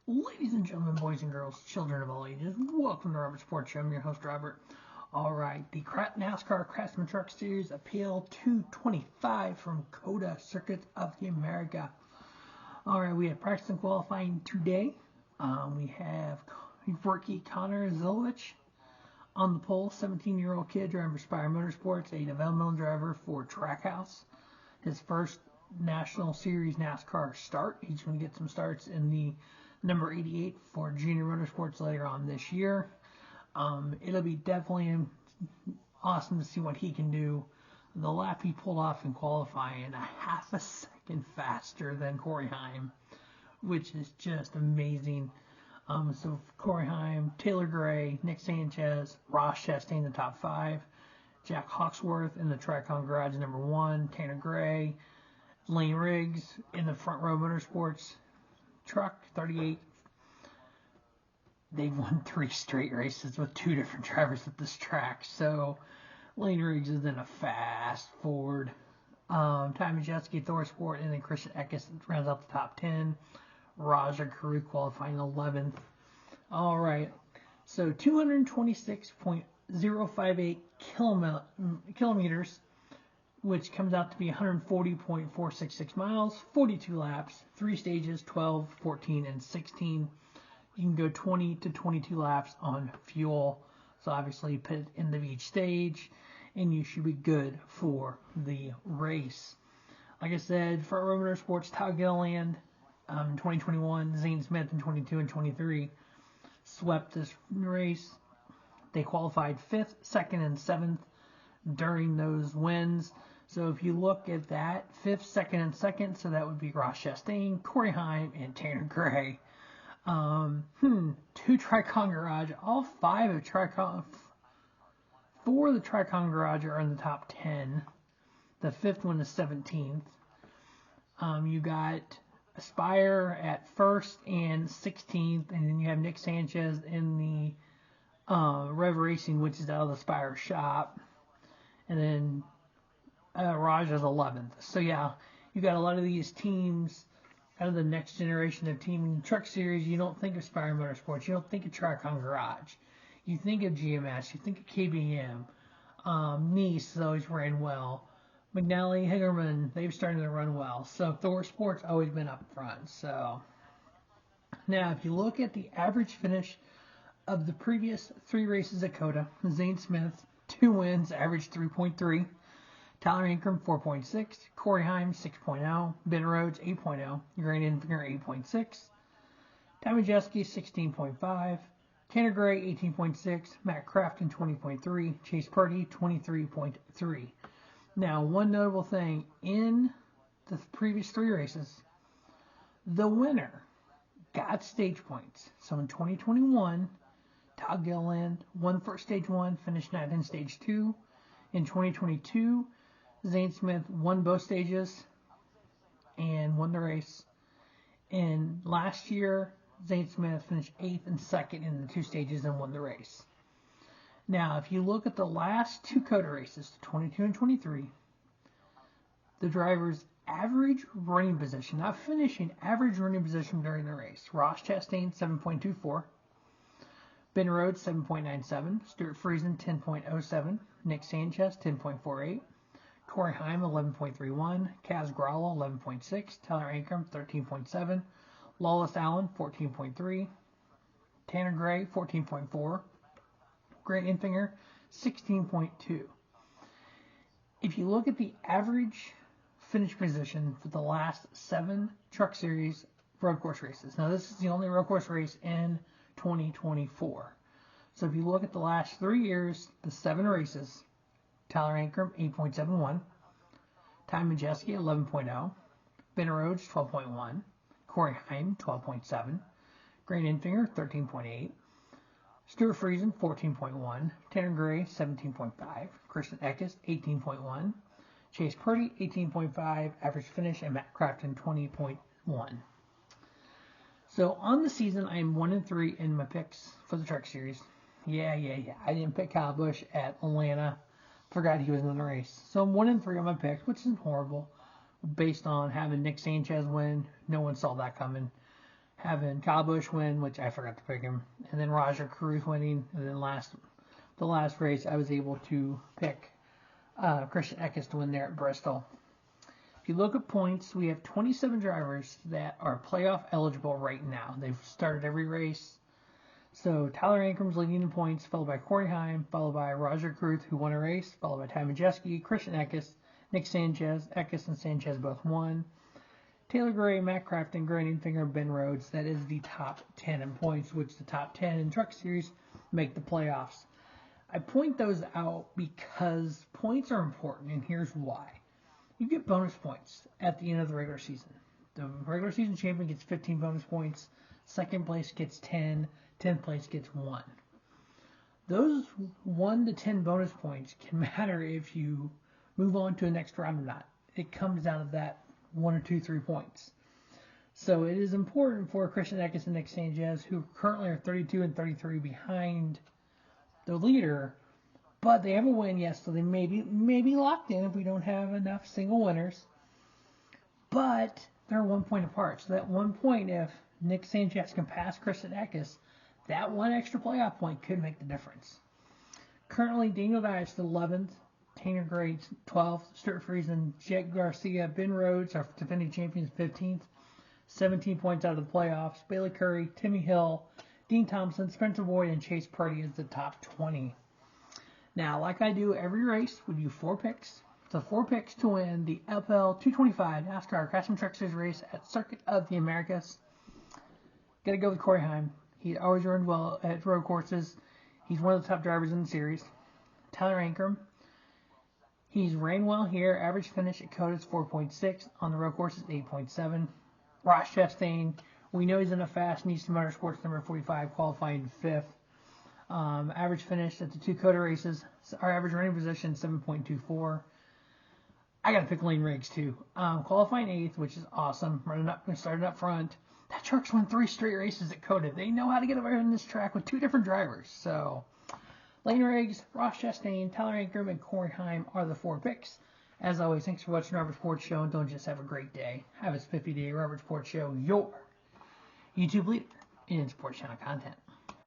Ladies and gentlemen, boys and girls, children of all ages, welcome to Robert Sports Show. I'm your host, Robert. All right, the NASCAR Craftsman Truck Series Appeal 225 from COTA Circuit of the America. All right, we have practice and qualifying today. We have rookie Connor Zilovich on the pole, 17-year-old kid driving for Spire Motorsports, a developmental driver for Trackhouse. His first National Series NASCAR start. He's going to get some starts in the number 88 for Junior Motorsports later on this year. It'll be definitely awesome to see what he can do. The lap he pulled off in qualifying, a half a second faster than Corey Heim, which is just amazing. So Corey Heim, Taylor Gray, Nick Sanchez, Ross Chastain in the top 5, Jack Hawksworth in the Tricon Garage number 1, Tanner Gray, Lane Riggs in the Front Row Motorsports truck 38. They've won 3 straight races with 2 different drivers at this track. So Lane Riggs is in a fast Ford. Ty Majeski, Thor Sport, and then Christian Eckes rounds out the top 10. Raja Guru qualifying 11th. All right. So 226.058 kilometers, which comes out to be 140.466 miles, 42 laps, 3 stages, 12, 14, and 16. You can go 20 to 22 laps on fuel. So obviously put it in each stage, and you should be good for the race. Like I said, Front Row Motorsports, Todd Gilliland, 2021, Zane Smith in 22 and 23 swept this race. They qualified 5th, 2nd, and 7th during those wins. So if you look at that, 5th, 2nd, and 2nd, so that would be Ross Chastain, Corey Heim, and Tanner Gray. 2 Tricon Garage, all 5 of Tricon, 4 of the Tricon Garage are in the top 10. The 5th one is 17th. You got Aspire at 1st and 16th, and then you have Nick Sanchez in the Rev Racing, which is out of the Aspire shop. And then Raja's 11th. So yeah, you got a lot of these teams out of the next generation of team truck series. You don't think of Spire Motorsports. You don't think of Tricon Garage. You think of GMS. You think of KBM. Nice always ran well. McNally, Hagerman, they've started to run well. So Thor Sports always been up front. So now if you look at the average finish of the previous 3 races at COTA, Zane Smith, 2 wins, average 3.3. Tyler Ankrum, 4.6. Corey Heim, 6.0. Ben Rhodes, 8.0. Grant Enfinger, 8.6. Ty Majeski, 16.5. Tanner Gray, 18.6. Matt Crafton, 20.3. Chase Purdy, 23.3. Now, one notable thing, in the previous 3 races, the winner got stage points. So in 2021, Todd Gilliland won for stage 1, finished 9th in stage 2. In 2022, Zane Smith won both stages and won the race. And last year, Zane Smith finished 8th and 2nd in the 2 stages and won the race. Now, if you look at the last 2 COTA races, 22 and 23, the driver's average running position, not finishing, average running position during the race. Ross Chastain, 7.24. Ben Rhodes, 7.97. Stuart Friesen, 10.07. Nick Sanchez, 10.48. Corey Heim, 11.31. Kaz Gralla, 11.6. Tyler Ankrum, 13.7. Lawless Allen, 14.3. Tanner Gray, 14.4. Grant Enfinger, 16.2. If you look at the average finish position for the last 7 Truck Series road course races. Now, this is the only road course race in 2024. So if you look at the last 3 years, the 7 races, Tyler Ankrum, 8.71. Ty Majeski, 11.0. Ben Rhodes, 12.1. Corey Heim, 12.7. Grant Enfinger, 13.8. Stuart Friesen, 14.1. Tanner Gray, 17.5. Christian Eckes, 18.1. Chase Purdy, 18.5. Average finish, and Matt Crafton, 20.1. So on the season, I am 1-3 in my picks for the Truck Series. Yeah. I didn't pick Kyle Busch at Atlanta. Forgot he was in the race. So I'm 1-3 on my picks, which isn't horrible. Based on having Nick Sanchez win, no one saw that coming. having Kyle Busch win, which I forgot to pick him, and then Roger Cruz winning, and then the last race I was able to pick Christian Eckes to win there at Bristol. If you look at points, we have 27 drivers that are playoff eligible right now. They've started every race. So Tyler Ankram's leading in points, followed by Corey Heim, followed by Roger Cruz, who won a race, followed by Ty Majeski, Christian Eckes, Nick Sanchez. Eckes and Sanchez both won. Taylor Gray, Matt Crafton, Granian Finger, Ben Rhodes. That is the top 10 in points, which the top 10 in Truck Series make the playoffs. I point those out because points are important, and here's why. You get bonus points at the end of the regular season. The regular season champion gets 15 bonus points. Second place gets 10. 10th place gets 1. Those 1 to 10 bonus points can matter if you move on to the next round or not. It comes down to that 1 or 2, 3 points. So it is important for Christian Eckes and Nick Sanchez, who currently are 32 and 33 behind the leader, but they have a win, yes, so they may be locked in if we don't have enough single winners. But they're 1 point apart. So that 1 point, if Nick Sanchez can pass Christian Eckes, that one extra playoff point could make the difference. Currently, Daniel Dias 11th, Tanner Gray 12th, Stuart Friesen, Jack Garcia, Ben Rhodes, our defending champions, 15th, 17 points out of the playoffs. Bailey Curry, Timmy Hill, Dean Thompson, Spencer Boyd, and Chase Purdy is the top 20. Now, like I do every race, we do 4 picks. So 4 picks to win the FL 225 NASCAR Craftsman Truck Series race at Circuit of the Americas. Got to go with Corey Heim. He always runs well at road courses. He's one of the top drivers in the series. Tyler Ankram. He's ran well here. Average finish at COTA is 4.6. On the road courses, 8.7. Ross Chastain. We know he's in a fast Nissan Motorsports number 45, qualifying 5th. Average finish at the 2 COTA races. Our average running position, 7.24. I got to pick Lane Riggs, too. Qualifying 8th, which is awesome. Starting up front. That truck's won 3 straight races at COTA. They know how to get over in this track with 2 different drivers. So, Lane Riggs, Ross Chastain, Tyler Ankram, and Corey Heim are the 4 picks. As always, thanks for watching Robert Sports Show, and don't just have a great day. Have a spiffy day. Robert Sports Show, your YouTube leader in sports channel content.